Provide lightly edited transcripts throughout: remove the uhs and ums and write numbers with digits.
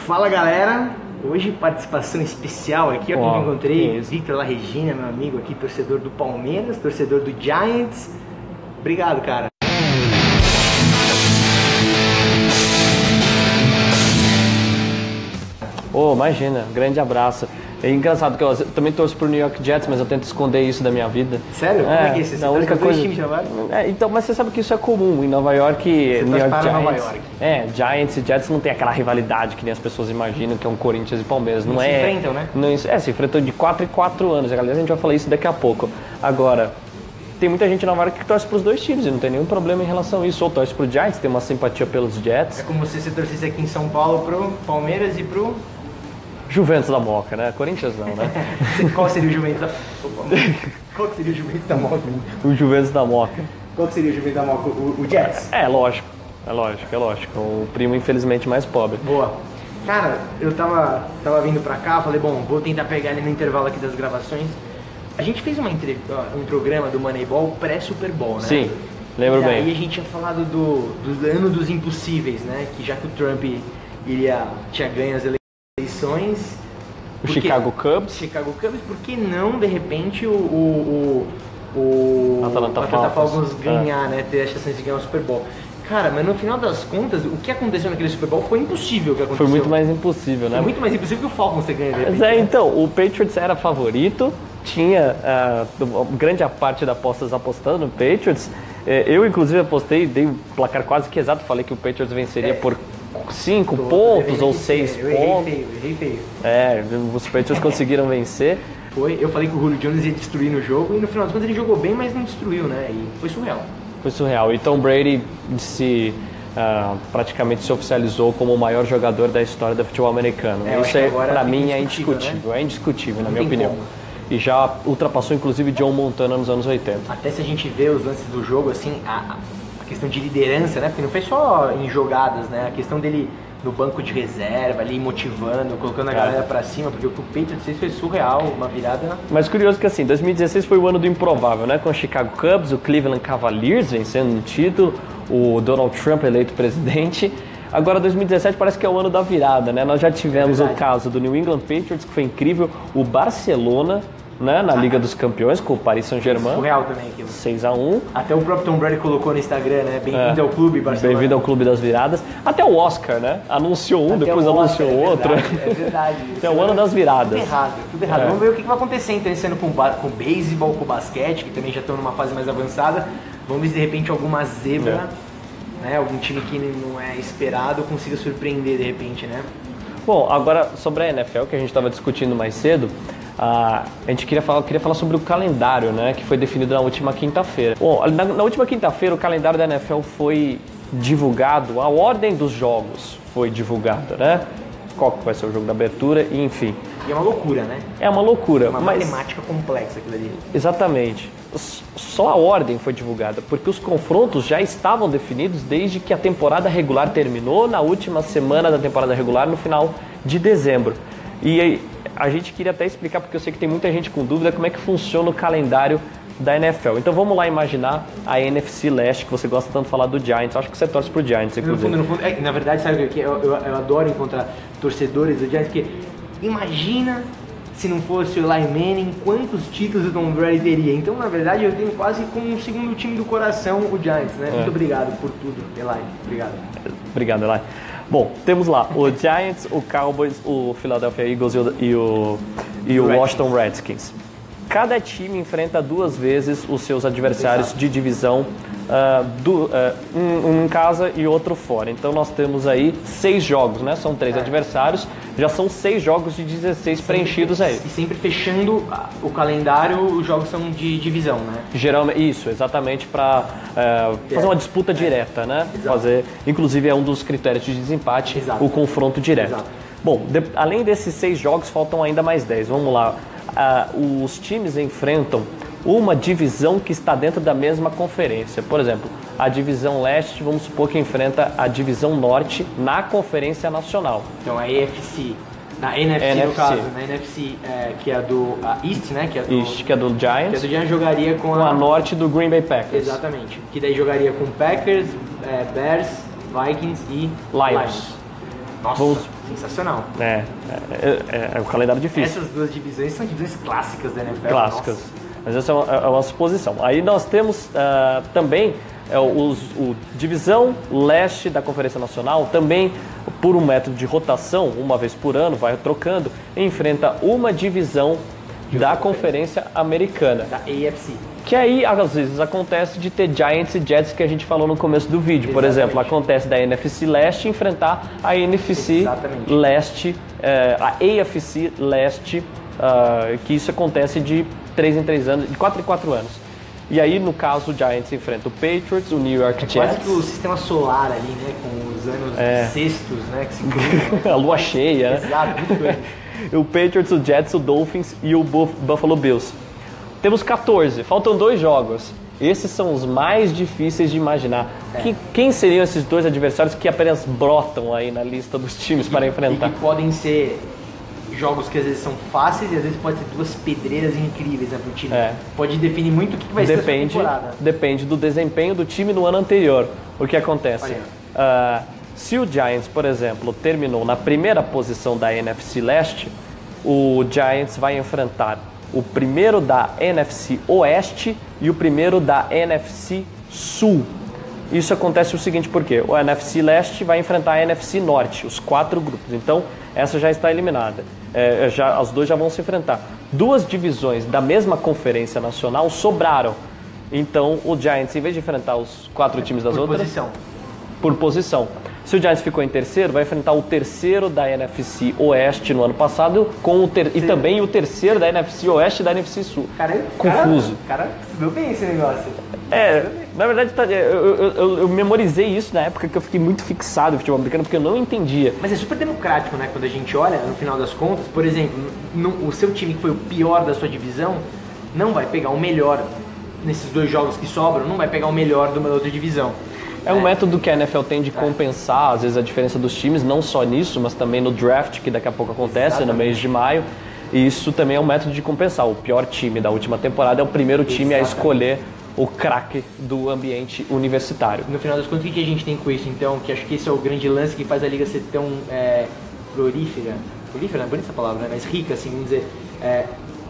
Fala galera, hoje participação especial aqui, ó, que eu encontrei, Victor La Regina, meu amigo aqui, torcedor do Palmeiras, torcedor do Giants. Obrigado, cara. Imagina, grande abraço. É engraçado que eu também torço pro New York Jets, mas eu tento esconder isso da minha vida. Sério? Como é que é isso? Você torce para dois times de Nova York? Então, mas você sabe que isso é comum em Nova York. Você New York para Giants, Nova York. Giants e Jets não tem aquela rivalidade que nem as pessoas imaginam que é um Corinthians e Palmeiras. Não se é, enfrentam, né? Não, se enfrentam de 4 em 4 anos. Aliás, a gente vai falar isso daqui a pouco. Agora, tem muita gente em Nova York que torce pros dois times e não tem nenhum problema em relação a isso. Ou torce pro Giants, tem uma simpatia pelos Jets. É como se você torcesse aqui em São Paulo pro Palmeiras e pro... Juventus da Moca, né? Corinthians não, né? Qual seria o Juventus da... Qual que seria o Juventus da Moca? O Juventus da Moca. Qual que seria o Juventus da Moca? O Jets? É lógico. O primo, infelizmente, mais pobre. Boa. Cara, eu tava vindo pra cá, falei, bom, vou tentar pegar ele no intervalo aqui das gravações. A gente fez um programa do Moneyball pré-Super Bowl, né? Sim, lembro bem. E aí a gente tinha falado do ano dos impossíveis, né? Que já que o Trump tinha ganho as eleições... O Chicago Cubs, por que não, de repente, o Atlanta Falcons ganhar, né? Ter a chance de ganhar o Super Bowl. Cara, mas no final das contas, o que aconteceu naquele Super Bowl foi impossível o que aconteceu. Foi muito mais impossível, né? Foi muito mais impossível que o Falcons ter ganho. Mas então, o Patriots era favorito, tinha grande parte da apostas apostando no Patriots. Eu, inclusive, apostei, dei um placar quase que exato, falei que o Patriots venceria por 5 pontos ou 6 pontos. Eu errei feio. Os Patriots conseguiram vencer. Eu falei que o Julio Jones ia destruir no jogo e no final das contas ele jogou bem, mas não destruiu, né? E foi surreal. Foi surreal. E Tom Brady praticamente se oficializou como o maior jogador da história do futebol americano. Isso, pra mim, é indiscutível. Né? É indiscutível, na minha opinião. Como. E já ultrapassou, inclusive, John Montana nos anos 80. Até se a gente vê os lances do jogo, assim, a questão de liderança, né? Porque não foi só em jogadas, né? A questão dele no banco de reserva, ali motivando, colocando a galera pra cima, porque o que o Patriots fez foi surreal, uma virada... Mas curioso que assim, 2016 foi o ano do improvável, né? Com o Chicago Cubs, o Cleveland Cavaliers vencendo um título, o Donald Trump eleito presidente. Agora 2017 parece que é o ano da virada, né? Nós já tivemos o caso do New England Patriots, que foi incrível, o Barcelona, né, na Liga dos Campeões com o Paris Saint-Germain. Surreal também aquilo. 6-1. Até o próprio Tom Brady colocou no Instagram, né? Bem-vindo ao clube, Barcelona. Bem-vindo ao clube das viradas. Até o Oscar, né? Anunciou um, depois anunciou outro. É verdade. É o ano das viradas. Tudo errado. Vamos ver o que vai acontecer então esse ano com o beisebol, com o basquete, que também já estão numa fase mais avançada. Vamos ver se de repente alguma zebra, né? Algum time que não é esperado consiga surpreender de repente, né? Bom, agora sobre a NFL, que a gente estava discutindo mais cedo, a gente queria falar sobre o calendário, né, que foi definido na última quinta-feira. Bom, na última quinta-feira o calendário da NFL foi divulgado, a ordem dos jogos foi divulgada, né? Qual que vai ser o jogo da abertura, e enfim. E é uma loucura, né? É uma loucura. Uma matemática complexa aquilo ali. Exatamente. Só a ordem foi divulgada, porque os confrontos já estavam definidos desde que a temporada regular terminou, na última semana da temporada regular, no final de dezembro. E a gente queria até explicar, porque eu sei que tem muita gente com dúvida, como é que funciona o calendário da NFL. Então vamos lá imaginar a NFC Leste, que você gosta tanto de falar do Giants. Acho que você torce pro Giants, inclusive. No fundo, na verdade, sabe o que eu adoro encontrar torcedores do Giants, porque imagina se não fosse o Eli Manning, quantos títulos o Tom Brady teria. Então, na verdade, eu tenho quase como um segundo time do coração o Giants, né? Muito obrigado por tudo, Eli. Obrigado. Obrigado, Eli. Bom, temos lá o Giants, o Cowboys, o Philadelphia Eagles e o Washington Redskins. Cada time enfrenta 2 vezes os seus adversários de divisão, um em casa e outro fora. Então nós temos aí 6 jogos, né? São 3 adversários, já são 6 jogos de 16 preenchidos aí. E sempre fechando o calendário, os jogos são de divisão, né? Geralmente, isso, exatamente para fazer uma disputa direta, né? Inclusive é um dos critérios de desempate, o confronto direto. Bom, além desses 6 jogos, faltam ainda mais 10. Vamos lá. Os times enfrentam uma divisão que está dentro da mesma conferência. Por exemplo, a divisão leste, vamos supor que enfrenta a divisão norte na conferência nacional. Então a AFC, na NFC no caso, na NFC que é do East, né? Que é do East, que é do Giants. Que é do Giants, jogaria com a norte do Green Bay Packers. Exatamente. Que daí jogaria com Packers, Bears, Vikings e Lions. Nossa. Sensacional. É um calendário difícil. Essas duas divisões são divisões clássicas da NFL. Clássicas. Nossa. Mas essa é uma suposição. Aí nós temos também o Divisão Leste da Conferência Nacional, também por um método de rotação, uma vez por ano, vai trocando, enfrenta uma divisão da Conferência Americana. Da AFC. Que aí, às vezes, acontece de ter Giants e Jets, que a gente falou no começo do vídeo. Exatamente. Por exemplo, acontece da NFC Leste enfrentar a NFC Leste, a AFC Leste, que isso acontece de 3 em 3 anos, de 4 em 4 anos. E aí, no caso, o Giants enfrenta o Patriots, o New York Jets. Quase que o sistema solar ali, né? Com os anos sextos, né? Que se cruzam. A lua cheia, né? Exato, muito doido. O Patriots, o Jets, o Dolphins e o Buffalo Bills. Temos 14, faltam 2 jogos. Esses são os mais difíceis de imaginar. Quem seriam esses 2 adversários que apenas brotam aí na lista dos times para enfrentar? E que podem ser jogos que às vezes são fáceis e às vezes pode ser 2 pedreiras incríveis, né, pro time. Pode definir muito o que vai ser essa temporada. Depende do desempenho do time no ano anterior. O que acontece? Se o Giants, por exemplo, terminou na primeira posição da NFC Leste, o Giants vai enfrentar o primeiro da NFC Oeste e o primeiro da NFC Sul. Isso acontece o seguinte, porque o NFC Leste vai enfrentar a NFC Norte, os 4 grupos. Então, essa já está eliminada. As 2 já vão se enfrentar. 2 divisões da mesma conferência nacional sobraram. Então, o Giants, em vez de enfrentar os 4 times das outras... Por posição. Se o Giants ficou em terceiro, vai enfrentar o terceiro da NFC Oeste no ano passado e também o terceiro da NFC Oeste e da NFC Sul. Confuso. Cara, estudou bem esse negócio. Na verdade, eu memorizei isso na época que eu fiquei muito fixado no futebol americano, porque eu não entendia. Mas é super democrático, né? Quando a gente olha, no final das contas, por exemplo, o seu time que foi o pior da sua divisão, não vai pegar o melhor nesses 2 jogos que sobram, não vai pegar o melhor de uma outra divisão. É um método que a NFL tem de compensar, às vezes, a diferença dos times, não só nisso, mas também no draft, que daqui a pouco acontece, no mês de maio. E isso também é um método de compensar. O pior time da última temporada é o primeiro time a escolher o craque do ambiente universitário. No final das contas, o que a gente tem com isso, então? Que acho que esse é o grande lance que faz a liga ser tão prolífera. Prolífera, não é bonita essa palavra, né? Mas rica, assim, vamos dizer.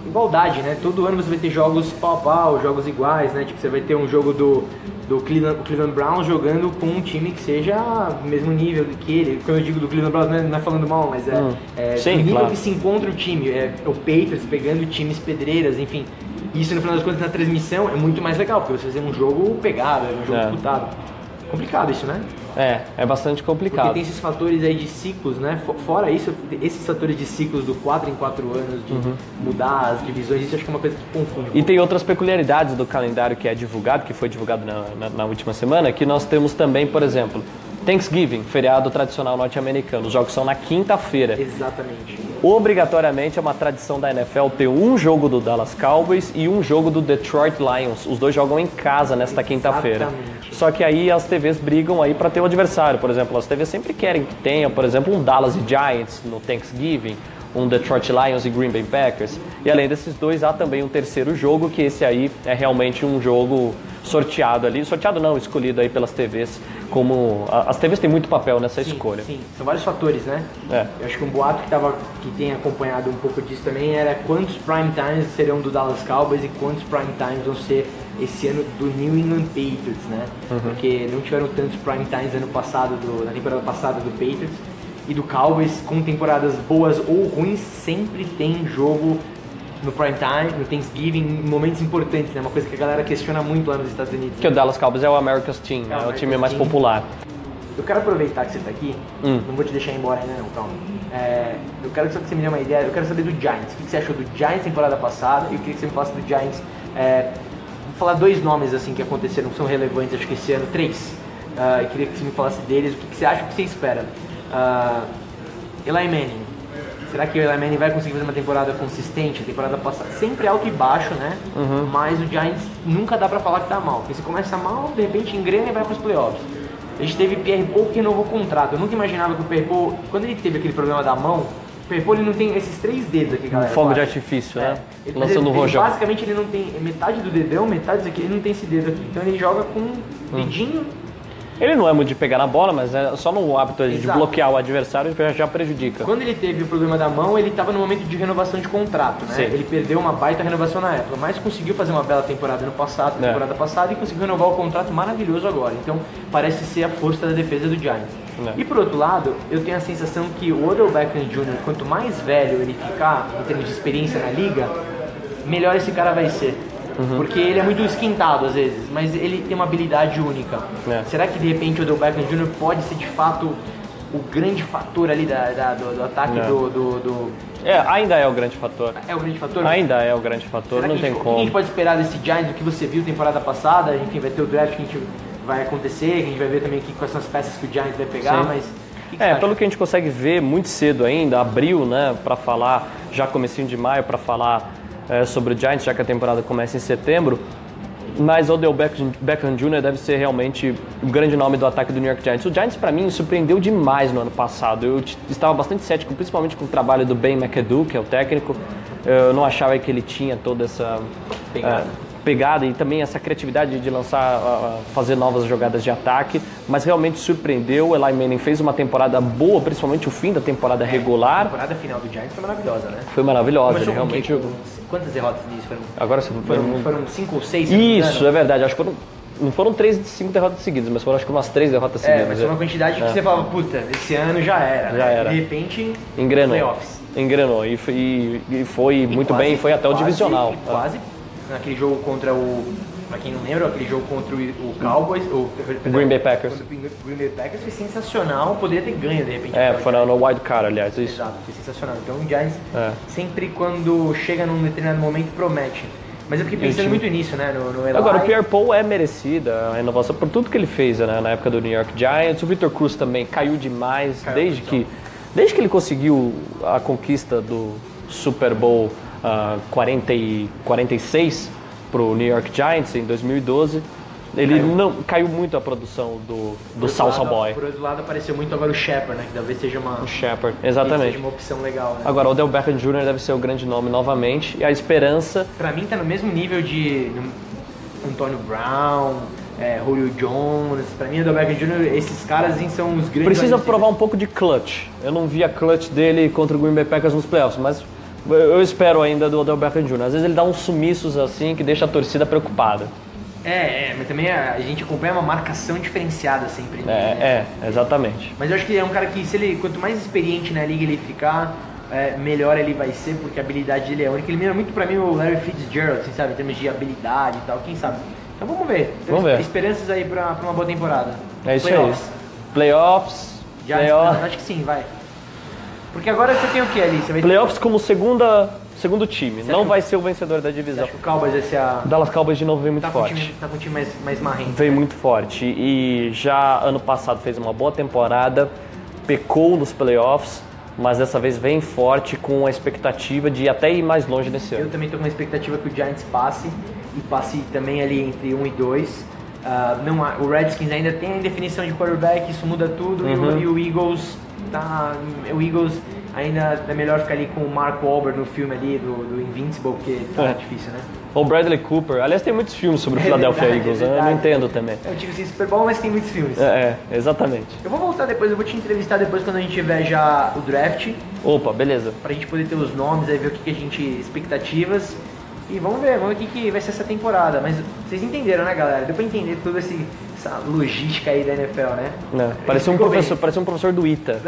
Igualdade, né? Todo ano você vai ter jogos pau a pau, jogos iguais, né? Tipo, você vai ter um jogo do Cleveland Browns jogando com um time que seja do mesmo nível que ele. Quando eu digo do Cleveland Browns, não é falando mal, mas Sim, o nível claro. que se encontra o time. O Patriots pegando times pedreiras, enfim. Isso, no final das contas, na transmissão é muito mais legal, porque você fazer um jogo pegado, um jogo disputado. Complicado isso, né? É bastante complicado. Porque tem esses fatores aí de ciclos, né? Fora isso, esses fatores de ciclos do 4 em 4 anos, de mudar as divisões, isso acho que é uma coisa que confunde. E tem outras peculiaridades do calendário que é divulgado, que foi divulgado na última semana, que nós temos também, por exemplo, Thanksgiving, feriado tradicional norte-americano. Os jogos são na quinta-feira. Exatamente. Obrigatoriamente é uma tradição da NFL ter um jogo do Dallas Cowboys e um jogo do Detroit Lions. Os 2 jogam em casa nesta quinta-feira. Só que aí as TVs brigam aí para ter o adversário. Por exemplo, as TVs sempre querem que tenha, por exemplo, um Dallas e Giants no Thanksgiving, um Detroit Lions e Green Bay Packers. E além desses 2, há também um terceiro jogo, que esse aí é realmente um jogo sorteado ali. Sorteado não, escolhido aí pelas TVs. Como as TVs têm muito papel nessa escolha. Sim, são vários fatores, né? Eu acho que um boato que tem acompanhado um pouco disso também era quantos prime times serão do Dallas Cowboys e quantos prime times vão ser esse ano do New England Patriots, né? Porque não tiveram tantos prime times ano passado, na temporada passada do Patriots e do Cowboys, com temporadas boas ou ruins, sempre tem jogo no prime time, no Thanksgiving, em momentos importantes, né? Uma coisa que a galera questiona muito lá nos Estados Unidos. Que o Dallas Cowboys é o America's Team, é o time mais popular. Eu quero aproveitar que você está aqui, não vou te deixar ir embora ainda não, calma. Eu quero só que você me dê uma ideia, eu quero saber do Giants. O que você achou do Giants temporada passada e eu queria que você me falasse do Giants. Vou falar 2 nomes assim que aconteceram, que são relevantes, acho que esse ano, 3. Eu queria que você me falasse deles, o que você acha, o que você espera. Eli Manning. Será que o Eli Manning vai conseguir fazer uma temporada consistente? A temporada passada sempre alto e baixo, né? Mas o Giants nunca dá pra falar que tá mal. Porque se começa mal, de repente engrena e vai pros playoffs. A gente teve Pierre Paul que renovou o contrato. Eu nunca imaginava que o Pierre Paul, quando ele teve aquele problema da mão, o Pierre Paul ele não tem esses 3 dedos aqui, galera. Fogo de artifício, né? Lançando um rojão. Basicamente ele não tem metade do dedão, metade disso aqui, ele não tem esse dedo aqui. Então ele joga com um dedinho Ele não é muito de pegar na bola, mas é só no hábito de Exato. bloquear o adversário já prejudica. Quando ele teve o problema da mão, ele estava no momento de renovação de contrato, né? Sim. Ele perdeu uma baita renovação na época, mas conseguiu fazer uma bela temporada no passado, temporada passada, e conseguiu renovar o contrato maravilhoso agora. Então, parece ser a força da defesa do Giants. E por outro lado, eu tenho a sensação que o Odell Beckham Jr., quanto mais velho ele ficar, em termos de experiência na liga, melhor esse cara vai ser. Porque ele é muito esquentado às vezes, mas ele tem uma habilidade única. Será que de repente o Odell Beckham Jr. pode ser de fato o grande fator ali do ataque do... ainda é o grande fator. É o grande fator? Ainda é o grande fator, não tem O que a como. gente pode esperar desse Giants, o que você viu temporada passada? Enfim, vai ter o draft que a gente vai acontecer, que a gente vai ver também quais são as peças que o Giants vai pegar, mas... O que você acha? Pelo que a gente consegue ver muito cedo ainda, abril, né, para falar, já comecinho de maio, para falar sobre o Giants, já que a temporada começa em setembro, mas o Odell Beckham Jr. deve ser realmente o grande nome do ataque do New York Giants. O Giants, para mim, surpreendeu demais no ano passado. Eu estava bastante cético, principalmente com o trabalho do Ben McAdoo, que é o técnico. Eu não achava que ele tinha toda essa pegada e também essa criatividade de lançar, fazer novas jogadas de ataque, mas realmente surpreendeu. O Eli Manning fez uma temporada boa, principalmente o fim da temporada regular. A temporada final do Giants foi maravilhosa, né? Foi maravilhosa, Começou ele com realmente... Quantas derrotas nisso? Agora Foram 5 ou 6? Isso, é verdade. Acho que não foram 3 de 5 derrotas seguidas, mas foram acho que umas 3 derrotas seguidas. Mas foi uma quantidade que você falava, puta, esse ano já era. Já era. E de repente, engrenou. playoffs. Engrenou e foi muito bem, foi até o divisional. Quase naquele jogo contra pra quem não lembra, aquele jogo contra o Cowboys, o Green Bay Packers. O Green Bay Packers foi sensacional, poderia ter ganho de repente. Foi no wild card, aliás, isso. Exato, foi sensacional. Então o Giants sempre quando chega num determinado momento promete. Mas eu fiquei pensando muito nisso, né, no Eli. Agora, o Pierre Paul é merecida a renovação por tudo que ele fez, né, na época do New York Giants. O Victor Cruz também caiu demais, desde que ele conseguiu a conquista do Super Bowl 46 para o New York Giants em 2012. Ele não caiu muito a produção do Salsa Boy. Por outro lado, apareceu muito agora o Shepard, né? Que talvez seja o Shepard, exatamente. Seja uma opção legal, né? Agora, o Odell Beckham Jr. deve ser o grande nome novamente. E a esperança... Pra mim, tá no mesmo nível de Antonio Brown, Julio Jones. Pra mim, o Odell Beckham Jr., esses caras são os grandes... Precisa provar um pouco de clutch. Eu não vi a clutch dele contra o Green Bay Packers nos playoffs, mas eu espero ainda do Odell Beckham Jr. Às vezes ele dá uns sumiços assim que deixa a torcida preocupada. Mas também a gente acompanha uma marcação diferenciada sempre. Né? Exatamente. Mas eu acho que é um cara que, quanto mais experiente na liga ele ficar, melhor ele vai ser, porque a habilidade dele é única. Ele lembra muito pra mim o Larry Fitzgerald, assim, sabe? Em termos de habilidade e tal, quem sabe. Então vamos ver. Vamos ver. Esperanças aí pra uma boa temporada. É isso aí. Playoffs. Acho que sim, vai. Porque agora você tem o que ali? Você vai Playoffs como segundo time. Não vai ser o vencedor da divisão. Acho que o Cowboys vai ser a... Dallas Cowboys de novo vem muito forte. Tá com um time mais marrento. Vem muito forte. E já ano passado fez uma boa temporada, pecou nos playoffs, mas dessa vez vem forte com a expectativa de até ir mais longe nesse ano. Eu também tô com uma expectativa que o Giants passe, e passe também ali entre 1 e 2. O Redskins ainda tem a indefinição de quarterback, isso muda tudo, e o Eagles... O Eagles ainda é melhor ficar ali com o Mark Wahlberg no filme ali do Invincible, porque tá difícil, né? Ou Bradley Cooper. Aliás, tem muitos filmes sobre o Philadelphia Eagles, eu não entendo também. É um time sem Super Bowl, mas tem muitos filmes. Exatamente. Eu vou voltar depois, eu vou te entrevistar depois quando a gente tiver já o draft. Opa, beleza. Pra gente poder ter os nomes, aí ver o que a gente... expectativas. E vamos ver o que vai ser essa temporada. Mas vocês entenderam, né, galera? Deu pra entender toda essa logística aí da NFL, né? Parecia um professor do ITA.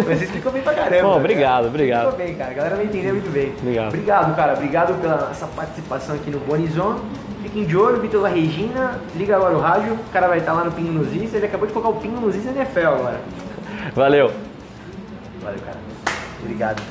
Você explicou bem pra caramba. Bom, obrigado. Explicou bem, cara. A galera vai entender muito bem. Obrigado, cara. Obrigado pela essa participação aqui no Bonizon. Fiquem de olho, Vitor La Regina. Liga agora o rádio. O cara vai estar lá no Pingo nos Is. Ele acabou de colocar o Pingo nos Is na NFL agora. Valeu, cara. Obrigado.